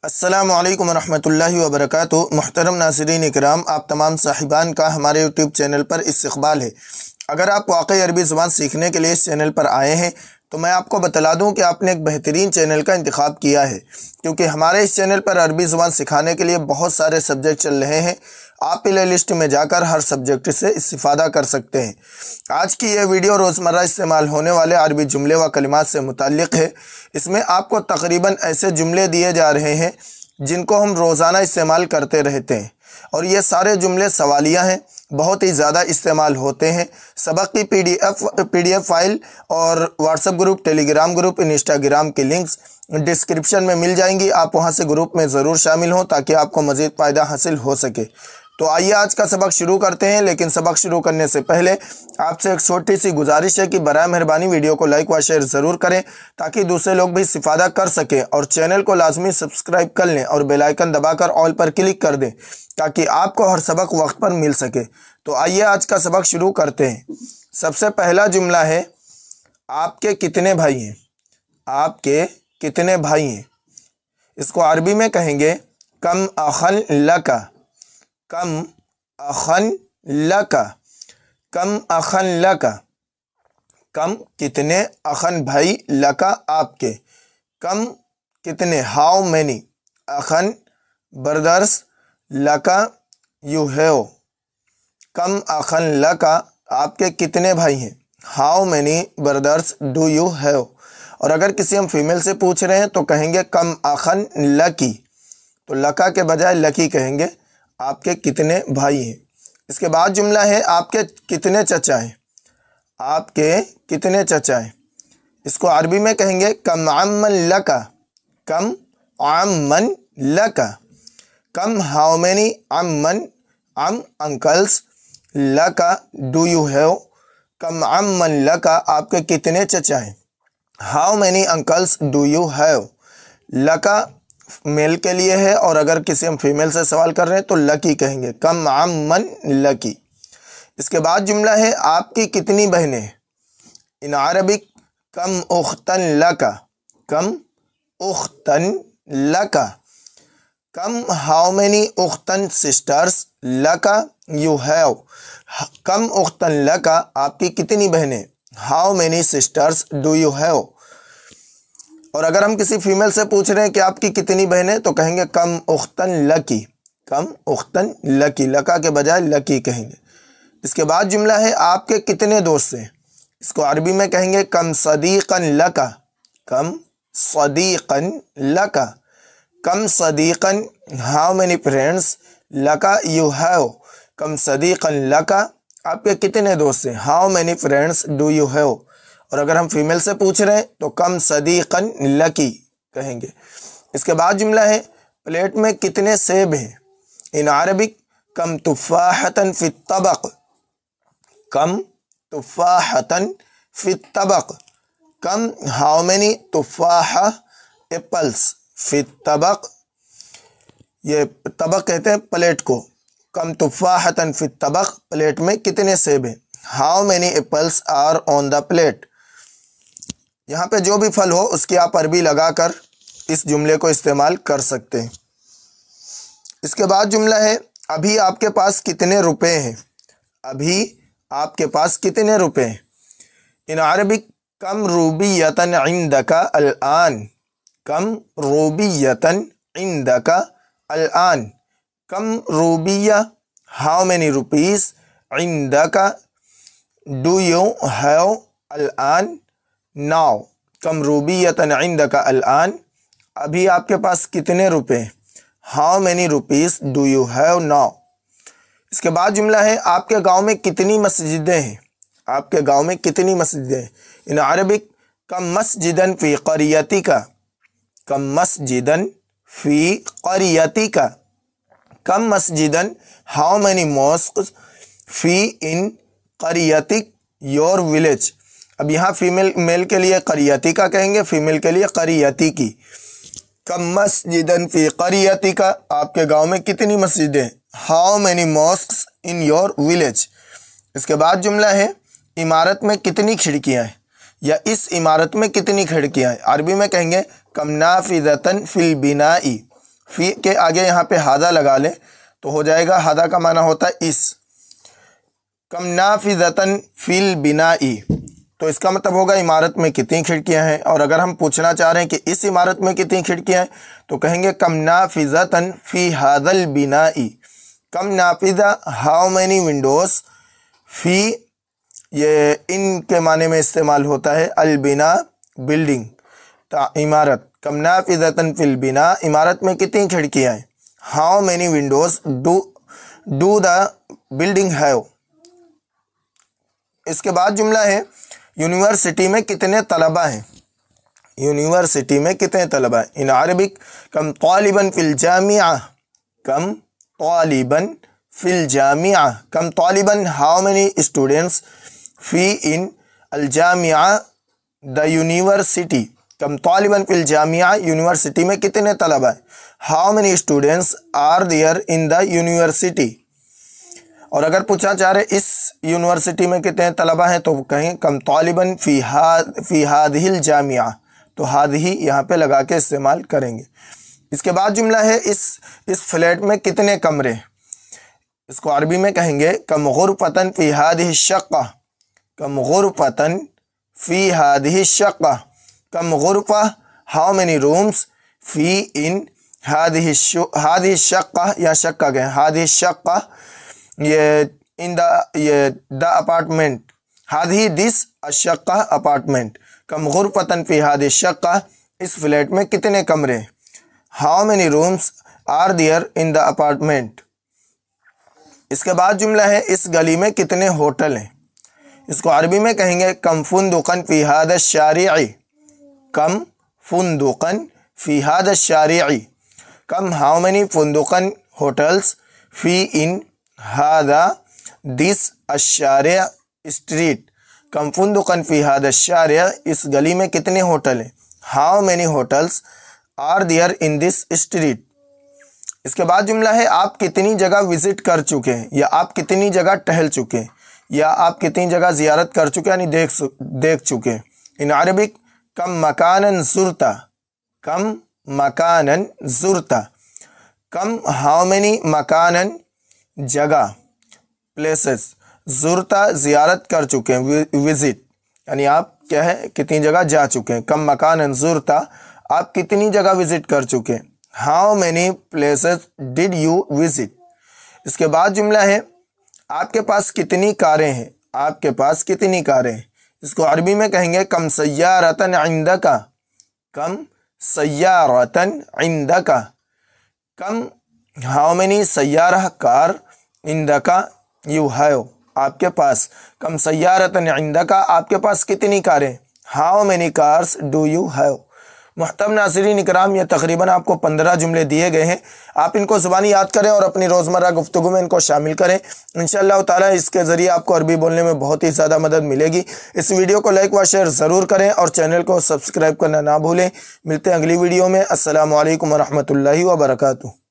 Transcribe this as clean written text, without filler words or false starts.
अस्सलामु अलैकुम रहमतुल्लाहि व बरकातुहू। मुहतरम नाज़रीन इकराम, आप तमाम साहिबान का हमारे यूट्यूब चैनल पर इस्तक़बाल है। अगर आप वाकई अरबी ज़ुबान सीखने के लिए इस चैनल पर आए हैं तो मैं आपको बतला दूं कि आपने एक बेहतरीन चैनल का इंतखाब किया है, क्योंकि हमारे इस चैनल पर अरबी ज़ुबान सिखाने के लिए बहुत सारे सब्जेक्ट चल रहे हैं। आप प्ले लिस्ट में जाकर हर सब्जेक्ट से इस्तिफ़ादा कर सकते हैं। आज की यह वीडियो रोज़मर्रा इस्तेमाल होने वाले अरबी जुमले व कलिमात से मुताल्लिक़ है। इसमें आपको तकरीबन ऐसे जुमले दिए जा रहे हैं जिनको हम रोज़ाना इस्तेमाल करते रहते हैं, और ये सारे जुमले सवालिया हैं, बहुत ही ज़्यादा इस्तेमाल होते हैं। सबक की पीडीएफ फाइल और WhatsApp group, Telegram group, Instagram की लिंक्स डिस्क्रिप्शन में मिल जाएंगी। आप वहां से ग्रुप में ज़रूर शामिल हों ताकि आपको मज़ीद फ़ायदा हासिल हो सके। तो आइए आज का सबक शुरू करते हैं, लेकिन सबक शुरू करने से पहले आपसे एक छोटी सी गुजारिश है कि बराए मेहरबानी वीडियो को लाइक व शेयर ज़रूर करें ताकि दूसरे लोग भी इस्तिफ़ादा कर सकें, और चैनल को लाजमी सब्सक्राइब कर लें और बेल आइकन दबाकर ऑल पर क्लिक कर दें ताकि आपको हर सबक वक्त पर मिल सके। तो आइए आज का सबक शुरू करते हैं। सबसे पहला जुमला है, आपके कितने भाई हैं? आपके कितने भाई हैं? इसको अरबी में कहेंगे कम अखन लका। कम अखन लका। कम अखन लका। कम कितने, अखन भाई, लका आपके। कम कितने, हाउ मैनी। अखन ब्रदर्स, लका यू हैव। कम अखन लका, आपके कितने भाई हैं। How many brothers do you have. और अगर किसी हम फीमेल से पूछ रहे हैं तो कहेंगे कम अखन लकी। तो लका के बजाय लकी कहेंगे। आपके कितने भाई हैं। इसके बाद जुमला है, आपके कितने चचा हैं। आपके कितने चचा हैं। इसको अरबी में कहेंगे कम अम्मन लका। कम अम्मन लका। कम हाउ मैनी अम्मन, अम अंकल्स, लका डू यू हैव। कम अम्मन लका, आपके कितने चचा हैं। How many uncles do you have. लका मेल के लिए है, और अगर किसी हम फीमेल से सवाल कर रहे हैं तो लकी कहेंगे। कम अम्मन लकी। इसके बाद जुमला है, आपकी कितनी बहनें। इन अरबिक कम उख्तन लका। कम उख्तन लका। कम हाउ मैनी उख्तन सिस्टर्स, लका यू हैव। कम उख्तन लका, आपकी कितनी बहनें। How many sisters do you have. और अगर हम किसी फीमेल से पूछ रहे हैं कि आपकी कितनी बहनें तो कहेंगे कम उख्तन लकी। कम उख्तन लकी, लका के बजाय लकी कहेंगे। इसके बाद जुमला है, आपके कितने दोस्त हैं। इसको अरबी में कहेंगे कम सदीक़न लका। कम सदीक़न लका। कम सदीक़न, हाउ मैनी फ्रेंड्स, लका यू हैव। कम सदीक़न लका, आपके कितने दोस्त हैं। How many friends do you have. और अगर हम फीमेल से पूछ रहे हैं तो कम सदीक़न लकी कहेंगे। इसके बाद जुमला है, प्लेट में कितने सेब हैं। इन अरबिक कम तुफ़ाहतन फ़ी तबक़। कम तुफ़ाहतन फ़ी तबक़। कम हाउ मैनी तुफ़ाहा एप्पल्स फ़ी तबक़। ये तबक़ कहते हैं प्लेट को। कम तुफ़ाहतन फ़ी तबक़, प्लेट में कितने सेब हैं। How many apples are on the plate. यहाँ पे जो भी फल हो उसकी आप अरबी लगाकर इस जुमले को इस्तेमाल कर सकते हैं। इसके बाद जुमला है, अभी आपके पास कितने रुपए हैं। अभी आपके पास कितने रुपए हैं। इन अरबिक कम रूबियतन इंदका अल-आन। कम रूबियतन इंदका अल-आन। कम रूबिया, हाउ मैनी रुपीस, इंदका डू यू हैव अल-आन नाउ। कम रूबियतन इंदका अल-आन, अभी आपके पास कितने रुपए हैं। How many rupees do you have now. इसके बाद जुमला है, आपके गांव में कितनी मस्जिदें हैं। आपके गांव में कितनी मस्जिदें हैं। इन अरबिक कम मस्जिदन फ़ी क़रियतिका। कम मस्जिदन फ़ी क़रियतिका। कम मस्जिदन, हाउ मैनी मॉस्क्स, फ़ी इन क़रियतिक योर विलेज। अब यहाँ फीमेल मेल के लिए क़रियती का कहेंगे, फीमेल के लिए क़रियती की। कम मस्जिदन फ़ी क़रियती का, आपके गांव में कितनी मस्जिदें। How many mosques in your village. इसके बाद जुमला है, इमारत में कितनी खिड़कियाँ हैं, या इस इमारत में कितनी खिड़कियाँ हैं। अरबी में कहेंगे कम नाफिज़तन फ़िल बिनाई। فی کے آگے یہاں پہ ہادہ لگا لیں تو ہو جائے گا، ہادہ کا معنی ہوتا ہے اس۔ کم نافذتن فی البنائی، تو اس کا مطلب ہوگا عمارت میں کتنی کھڑکیاں ہیں۔ اور اگر ہم پوچھنا چاہ رہے ہیں کہ اس عمارت میں کتنی کھڑکیاں ہیں تو کہیں گے کم نافذتن فی ھذا البنائی۔ کم نافذہ ہاؤ مینی ونڈوز، فی یہ ان کے معنی میں استعمال ہوتا ہے، البنا بلڈنگ، عمارت۔ کم نافذتن فی البنا، عمارت میں کتنی کھڑکیاں ہیں۔ How many windows do the building have. اس کے بعد جملہ ہے یونیورسٹی میں کتنے طلبہ ہیں۔ یونیورسٹی میں کتنے طلبہ ہیں۔ ان عربک کم طالباً فی الجامعہ، کم طالباً فی الجامعہ، کم طالباً ہاؤ مینی اسٹوڈنٹس فی ان الجامعہ دا یونیورسٹی، کم طالباً فی الجامعہ، یونیورسٹی میں کتنے طلبہ ہیں۔ How many students are there in the university. اور اگر پوچھنا چاہ رہے اس یونیورسٹی میں کتنے طلبہ ہیں تو کہیں کم طالباً فی ہذہ الجامعہ، تو ہذہ یہاں پہ لگا کے استعمال کریں گے۔ اس کے بعد جملہ ہے اس فلیٹ میں کتنے کمرے، اس کو عربی میں کہیں گے کم غرفتن فی ہذہ الشقہ، کم غرفتن فی ہذہ الشقہ، کم غرفہ ہاؤ مینی رومس فی ان ہذہ الشقہ، یا شقہ گئے ہذہ الشقہ، یہ ان دا اپارٹمنٹ، ہذہ دس الشقہ اپارٹمنٹ، کم غرفتن فی ہذہ الشقہ، اس فلیٹ میں کتنے کمرے، how many rooms are there in the apartment. اس کے بعد جملہ ہے اس گلی میں کتنے ہوٹل ہیں، اس کو عربی میں کہیں گے کم فندقن فی ھذا الشارع، کم فندقن فی ھذا الشارع، کم ہاؤ مینی فندقن ہوٹلس فی ان ھذا دس الشارع اسٹریٹ، کم فندقن فی ھذا الشارع، اس گلی میں کتنے ہوٹل ہیں، how many hotels are there in this street. اس کے بعد جملہ ہے آپ کتنی جگہ وزٹ کر چکے ہیں، یا آپ کتنی جگہ ٹہل چکے ہیں، یا آپ کتنی جگہ زیارت کر چکے ہیں، یعنی دیکھ چکے ہیں۔ ان عربک کم مکانن زرتا، کم مکانن زرتا، کم ہاؤ مینی مکانن جگہ پلیسز، زرتا زیارت کر چکے ہیں، وزٹ یعنی آپ کیا ہے کتنی جگہ جا چکے ہیں۔ کم مکانن زرتا، آپ کتنی جگہ وزٹ کر چکے ہیں، how many places did you visit. اس کے بعد جملہ ہے آپ کے پاس کتنی کاریں ہیں، آپ کے پاس کتنی کاریں ہیں، اس کو عربی میں کہیں گے کم سیارتن عندک، کم سیارتن عندک، کم ہاؤ مینی سیارہ کار عندک یو ہیو، آپ کے پاس، کم سیارتن عندک، آپ کے پاس کتنی کاریں، how many cars do you have. محترم ناظرین اکرام، یہ تقریباً آپ کو 15 جملے دیے گئے ہیں، آپ ان کو زبانی یاد کریں اور اپنی روزمرہ گفتگو میں ان کو شامل کریں، انشاءاللہ تعالیٰ اس کے ذریعے آپ کو عربی بولنے میں بہت ہی زیادہ مدد ملے گی۔ اس ویڈیو کو لائک و شیئر ضرور کریں اور چینل کو سبسکرائب کرنا نہ بھولیں۔ ملتے ہیں اگلی ویڈیو میں۔ السلام علیکم ورحمۃ اللہ وبرکاتہ۔